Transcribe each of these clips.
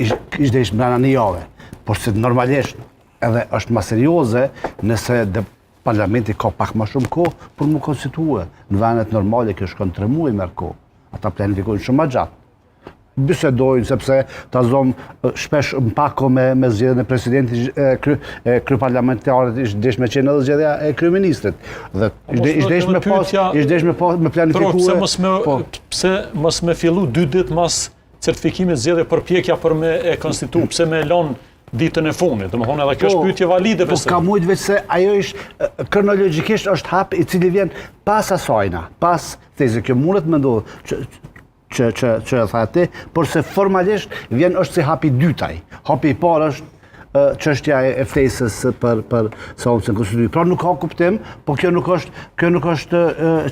ishte brenda një jave. Por se normalisht edhe është më serioze nëse parlamenti ka pak më shumë kohë për mu konstitue. Në vendet normale kjo shkon 3 muaj merr kohë. Ata planifikojnë shumë më gjatë. Bisedojnë sepse ta zonë shpesh më pako me zgjedhjen e presidentit kryeparlamentarit ishte me qenë edhe zgjedhja e kryeministrit. Dhe ishte me planifikue. Pse mos me fillu 2 ditë mas certifikimit zgjedhje përpjekja për me e konstitu, pse me lon ditën e fundit. Domethënë edhe kjo është pyetje valide Po ka mujt veç se ajo është kronologjikisht është hap i cili vjen pas asajna, pas thjesht kjo mundet më ndodh që e tha ti, por se formalisht vjen është si hapi dytaj. Hapi i parë është çështja e ftesës për Saunën konstitutive. Pra nuk ka kuptim, po kjo nuk është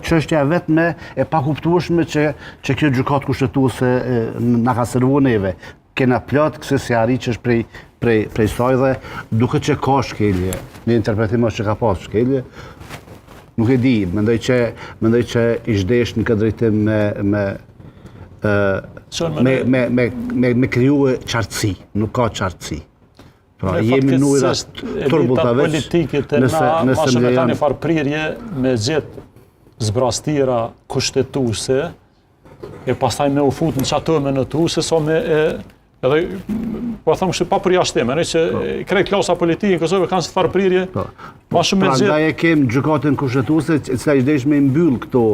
çështja vetëm e pakuptueshme që kjo gjykatë kushtetuese na ka servuar neve. Kena plot këse si arri që është prej saj dhe duke që ka shkelje, një interpretim është që ka pas shkelje, nuk e di, mendoj që i zhdesh në këtë drejtim me kriju qartësi, nuk ka qartësi. Pra, jemi në ujra turbulta veç, politikit e na ma shumë tani farprirje me gjithë zbrastira kushtetuese e pastaj me u fut në qato me në tu, se so me edhe, po thëmë që pa përjashtime, që krejt klasa politike në Kosovë kanë së farprirje, ma shumë me gjithë. Pra, ndaj e kemë gjykatën kushtetuese, cila i zhdesh me mbyll këto